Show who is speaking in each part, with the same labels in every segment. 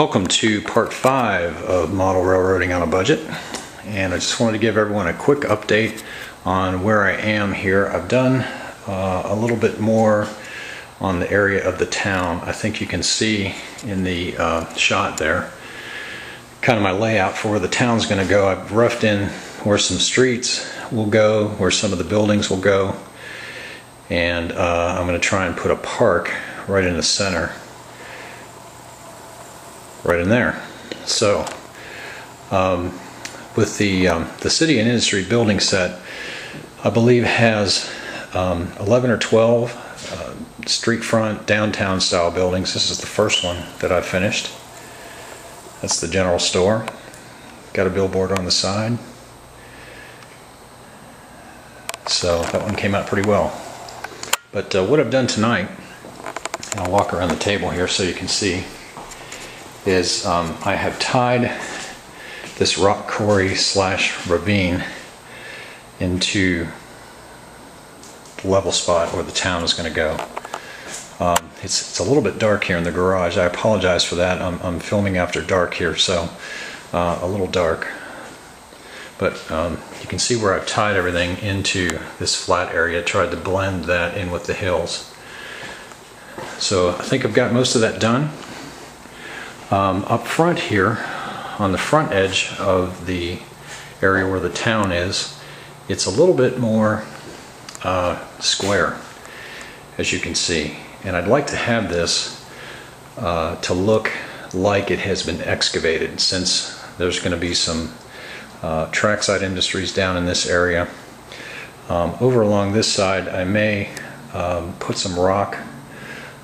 Speaker 1: Welcome to part 5 of model railroading on a budget, and I just wanted to give everyone a quick update on where I am here. I've done a little bit more on the area of the town. I think you can see in the shot there kind of my layout for where the town's going to go. I've roughed in where some streets will go, where some of the buildings will go, and I'm going to try and put a park right in the center, right in there. So with the city and industry building set, I believe has 11 or 12 street front downtown style buildings. This is the first one that I finished. That's the general store. Got a billboard on the side. So that one came out pretty well. But what I've done tonight, and I'll walk around the table here so you can see, is I have tied this rock quarry slash ravine into the level spot where the town is going to go. It's a little bit dark here in the garage. I apologize for that. I'm filming after dark here, so a little dark. But you can see where I've tied everything into this flat area. Tried to blend that in with the hills. So I think I've got most of that done. Up front here, on the front edge of the area where the town is, it's a little bit more square, as you can see. And I'd like to have this to look like it has been excavated, since there's going to be some trackside industries down in this area. Over along this side, I may put some rock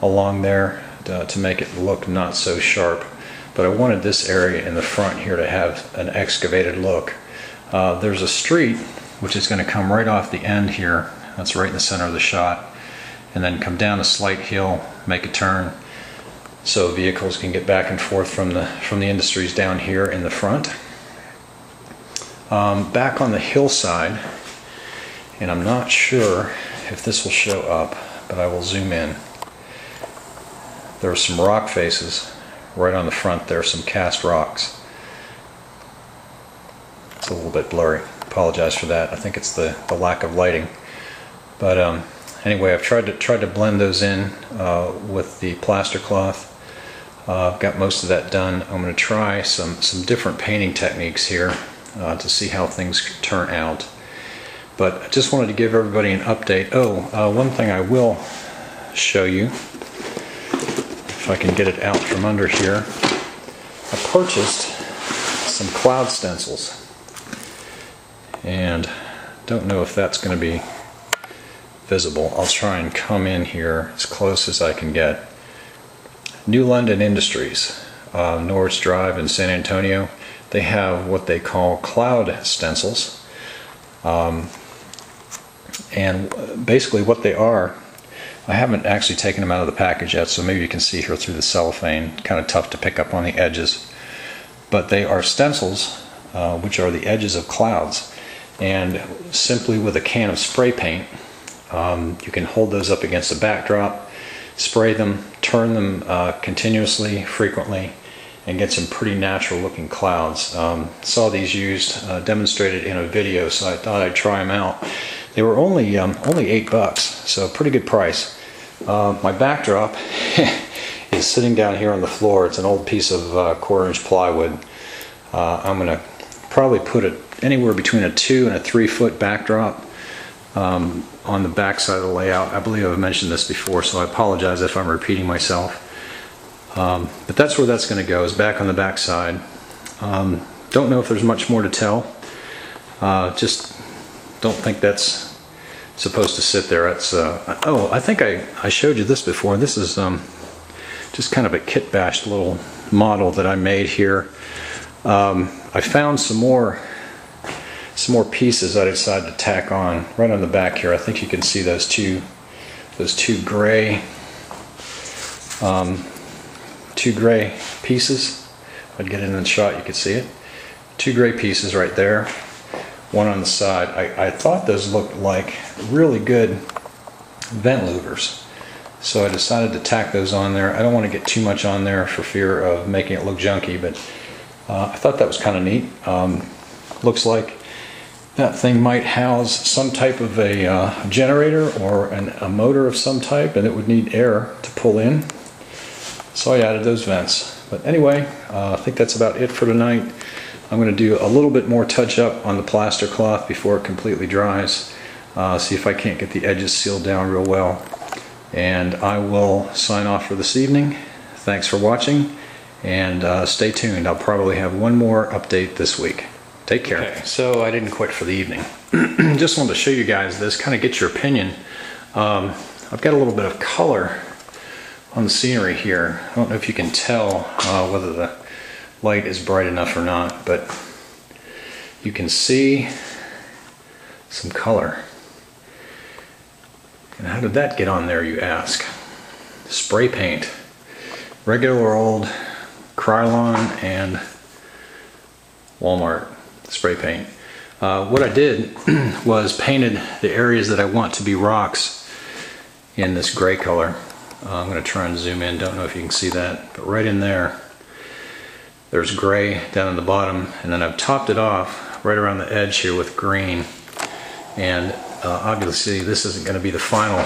Speaker 1: along there to make it look not so sharp. But I wanted this area in the front here to have an excavated look. There's a street which is going to come right off the end here. That's right in the center of the shot. And then come down a slight hill, make a turn, so vehicles can get back and forth from the industries down here in the front. Back on the hillside, and I'm not sure if this will show up, but I will zoom in. There are some rock faces right on the front there, some cast rocks. It's a little bit blurry. Apologize for that. I think it's the lack of lighting. But anyway, I've tried to blend those in with the plaster cloth. I've got most of that done. I'm going to try some different painting techniques here to see how things turn out. But I just wanted to give everybody an update. One thing I will show you, if I can get it out from under here. I purchased some cloud stencils, and don't know if that's going to be visible. I'll try and come in here as close as I can get. New London Industries, Norris Drive in San Antonio, they have what they call cloud stencils, and basically what they are, I haven't actually taken them out of the package yet, so maybe you can see here through the cellophane. Kind of tough to pick up on the edges. But they are stencils, which are the edges of clouds. And simply with a can of spray paint, you can hold those up against a backdrop, spray them, turn them continuously, frequently, and get some pretty natural looking clouds. Saw these used, demonstrated in a video, so I thought I'd try them out. They were only $8, so pretty good price. My backdrop is sitting down here on the floor. It's an old piece of 1/4-inch plywood. I'm going to probably put it anywhere between a 2 and a 3 foot backdrop on the back side of the layout. I believe I've mentioned this before, so I apologize if I'm repeating myself. But that's where that's going to go, is back on the back side. Don't know if there's much more to tell. Just don't think that's supposed to sit there. It's I think I showed you this before. This is just kind of a kit bashed little model that I made here. I found some more pieces I decided to tack on right on the back here. I think you can see those two gray pieces. If I'd get it in the shot, you could see it. 2 gray pieces right there, one on the side. I thought those looked like really good vent louvers. So I decided to tack those on there. I don't want to get too much on there for fear of making it look junky, but I thought that was kind of neat. Looks like that thing might house some type of a generator or a motor of some type, and it would need air to pull in. So I added those vents. But anyway, I think that's about it for tonight. I'm going to do a little bit more touch up on the plaster cloth before it completely dries. See if I can't get the edges sealed down real well. And I will sign off for this evening. Thanks for watching, and stay tuned. I'll probably have one more update this week. Take care. Okay, so I didn't quit for the evening. Just wanted to show you guys this, kind of get your opinion. I've got a little bit of color on the scenery here. I don't know if you can tell whether the light is bright enough or not, but you can see some color. And how did that get on there, you ask? Spray paint. Regular old Krylon and Walmart spray paint. What I did was painted the areas that I want to be rocks in this gray color. I'm going to try and zoom in, don't know if you can see that, but right in there, there's gray down in the bottom, and then I've topped it off right around the edge here with green. And obviously this isn't going to be the final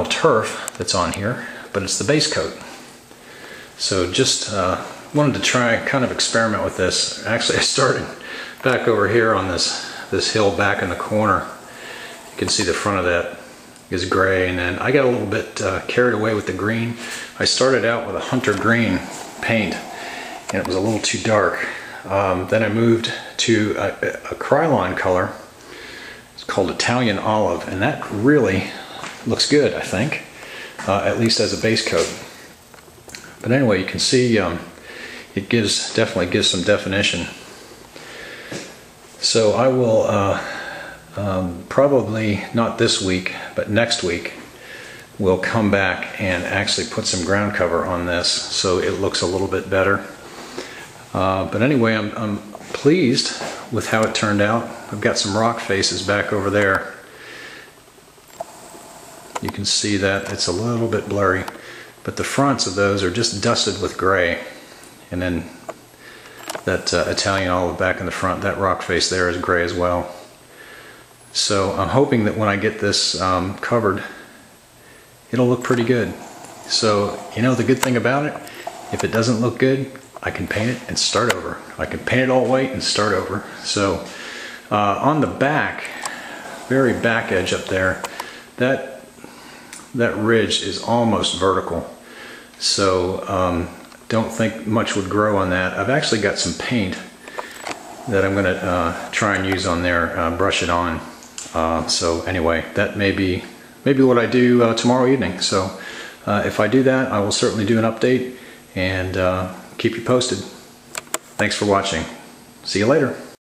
Speaker 1: turf that's on here, but it's the base coat. So just wanted to try kind of experiment with this. Actually, I started back over here on this hill back in the corner. You can see the front of that is gray, and then I got a little bit carried away with the green. I started out with a hunter green paint, and it was a little too dark. Then I moved to a Krylon color. It's called Italian Olive, and that really looks good, I think, at least as a base coat. But anyway, you can see it definitely gives some definition. So I will probably not this week, but next week we'll come back and actually put some ground cover on this so it looks a little bit better. But anyway, I'm pleased with how it turned out. I've got some rock faces back over there. You can see that it's a little bit blurry, but the fronts of those are just dusted with gray. And then that Italian olive back in the front, that rock face there is gray as well. So I'm hoping that when I get this covered, it'll look pretty good. So, you know, the good thing about it, if it doesn't look good, I can paint it and start over. I can paint it all white and start over. So on the back, very back edge up there, that ridge is almost vertical. So don't think much would grow on that. I've actually got some paint that I'm going to try and use on there, brush it on. So anyway, that may be what I do tomorrow evening. So if I do that, I will certainly do an update and keep you posted. Thanks for watching. See you later.